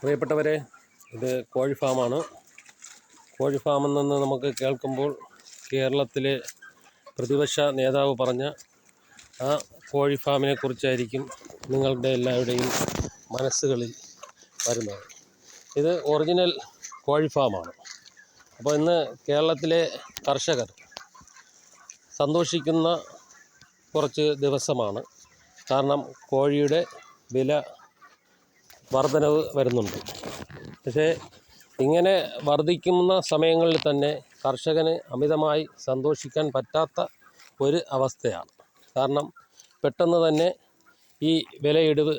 പ്രിയപ്പെട്ടവരെ, ഇത് കോഴി ഫാമാണ്. കോഴി ഫാമിൽ നിന്ന് നമുക്ക് കേൾക്കുമ്പോൾ കേരളത്തിലെ പ്രതിപക്ഷ നേതാവ് പറഞ്ഞ ആ കോഴി ഫാമിനെ കുറിച്ചായിരിക്കും നിങ്ങളുടെ എല്ലാവരുടെയും മനസ്സുകളിൽ വരുന്നത്. ഇത് ഒറിജിനൽ കോഴി ഫാമാണ്. അപ്പോൾ ഇന്ന് കേരളത്തിലെ കർഷകർ സന്തോഷിക്കുന്ന കുറച്ച് ദിവസമാണ്. കാരണം കോഴിയുടെ വില വർധനവ് വരുന്നുണ്ട്. പക്ഷേ ഇങ്ങനെ വർദ്ധിക്കുന്ന സമയങ്ങളിൽ തന്നെ കർഷകന് അമിതമായി സന്തോഷിക്കാൻ പറ്റാത്ത ഒരു അവസ്ഥയാണ്. കാരണം പെട്ടെന്ന് തന്നെ ഈ വിലയിടിവ്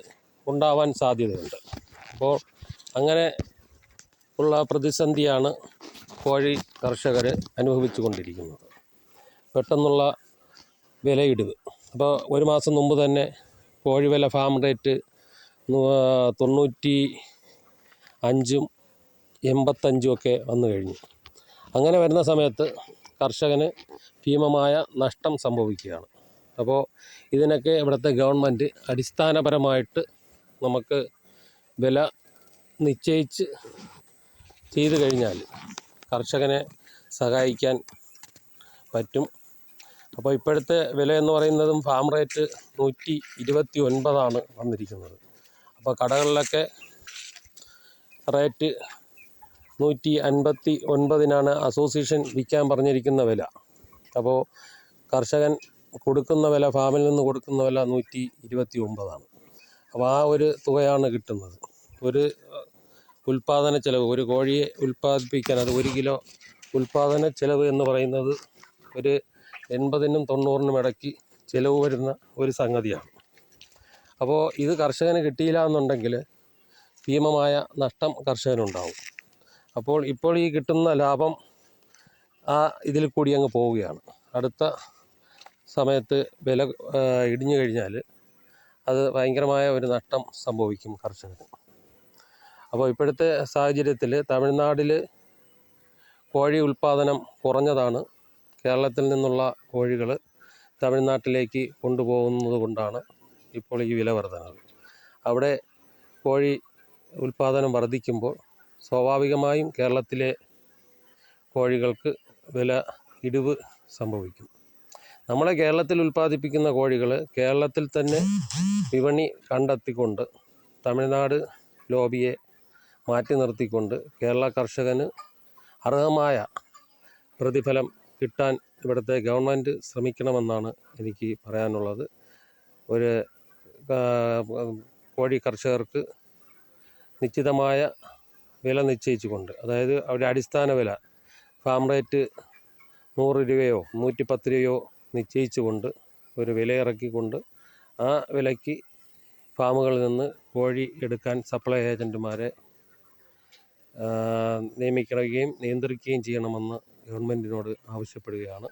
ഉണ്ടാവാൻ സാധ്യതയുണ്ട്. അപ്പോൾ അങ്ങനെ ഉള്ള പ്രതിസന്ധിയാണ് കോഴി കർഷകർ അനുഭവിച്ചു കൊണ്ടിരിക്കുന്നത്. പെട്ടെന്നുള്ള വിലയിടിവ്. അപ്പോൾ ഒരു മാസം മുമ്പ് തന്നെ കോഴി വില ഫാം റേറ്റ് 95 85 ഒക്കെ വന്നു കഴിഞ്ഞു. അങ്ങനെ വരുന്ന സമയത്ത് കർഷകന് ഭീമമായ നഷ്ടം സംഭവിക്കുകയാണ്. അപ്പോൾ ഇതിനൊക്കെ ഇവിടുത്തെ ഗവൺമെൻറ് അടിസ്ഥാനപരമായിട്ട് നമുക്ക് വില നിശ്ചയിച്ച് ചെയ്തു കഴിഞ്ഞാൽ കർഷകനെ സഹായിക്കാൻ പറ്റും. അപ്പോൾ ഇപ്പോഴത്തെ വില എന്ന് പറയുന്നതും ഫാം റേറ്റ് 129 വന്നിരിക്കുന്നത്. അപ്പോൾ കടകളിലൊക്കെ റേറ്റ് 159 അസോസിയേഷൻ വിൽക്കാൻ പറഞ്ഞിരിക്കുന്ന വില. അപ്പോൾ കർഷകൻ കൊടുക്കുന്ന വില, ഫാമിൽ നിന്ന് കൊടുക്കുന്ന വില 129. അപ്പോൾ ആ ഒരു തുകയാണ് കിട്ടുന്നത്. ഒരു ഉൽപ്പാദന ചിലവ്, ഒരു കോഴിയെ ഉൽപ്പാദിപ്പിക്കാൻ, അത് 1 കിലോ ഉൽപ്പാദന ചിലവ് എന്ന് പറയുന്നത് ഒരു 80-നും 90-നും ഇടയ്ക്ക് ചിലവ് വരുന്ന ഒരു സംഗതിയാണ്. അപ്പോൾ ഇത് കർഷകന് കിട്ടിയില്ല എന്നുണ്ടെങ്കിൽ ഭീമമായ നഷ്ടം കർഷകനുണ്ടാവും. ഇപ്പോൾ ഈ കിട്ടുന്ന ലാഭം ഇതിൽ കൂടി അങ്ങ് പോവുകയാണ്. അടുത്ത സമയത്ത് വില ഇടിഞ്ഞു കഴിഞ്ഞാൽ അത് ഭയങ്കരമായ ഒരു നഷ്ടം സംഭവിക്കും കർഷകന്. അപ്പോൾ ഇപ്പോഴത്തെ സാഹചര്യത്തിൽ തമിഴ്നാട്ടിൽ കോഴി ഉൽപ്പാദനം കുറഞ്ഞതാണ്. കേരളത്തിൽ നിന്നുള്ള കോഴികൾ തമിഴ്നാട്ടിലേക്ക് കൊണ്ടുപോകുന്നത് കൊണ്ടാണ് ഇപ്പോൾ ഈ വില വർധനവ്. അവിടെ കോഴി ഉൽപ്പാദനം വർദ്ധിക്കുമ്പോൾ സ്വാഭാവികമായും കേരളത്തിലെ കോഴികൾക്ക് വില ഇടിവ് സംഭവിക്കും. നമ്മളെ കേരളത്തിൽ ഉൽപ്പാദിപ്പിക്കുന്ന കോഴികൾ കേരളത്തിൽ തന്നെ വിപണി കണ്ടെത്തിക്കൊണ്ട് തമിഴ്നാട് ലോബിയെ മാറ്റി നിർത്തിക്കൊണ്ട് കേരള കർഷകന് അർഹമായ പ്രതിഫലം കിട്ടാൻ ഇവിടുത്തെ ഗവൺമെൻറ് ശ്രമിക്കണമെന്നാണ് എനിക്ക് പറയാനുള്ളത്. ഒരു കോഴി കർഷകർക്ക് നിശ്ചിതമായ വില നിശ്ചയിച്ചുകൊണ്ട്, അതായത് അവരുടെ അടിസ്ഥാന വില ഫാം റേറ്റ് 100 രൂപയോ 110 രൂപയോ നിശ്ചയിച്ചുകൊണ്ട് ഒരു വിലയിറക്കിക്കൊണ്ട് ആ വിലയ്ക്ക് ഫാമുകളിൽ നിന്ന് കോഴി എടുക്കാൻ സപ്ലൈ ഏജൻറ്റുമാരെ നിയമിക്കുകയും നിയന്ത്രിക്കുകയും ചെയ്യണമെന്ന് ഗവൺമെൻറ്റിനോട് ആവശ്യപ്പെടുകയാണ്.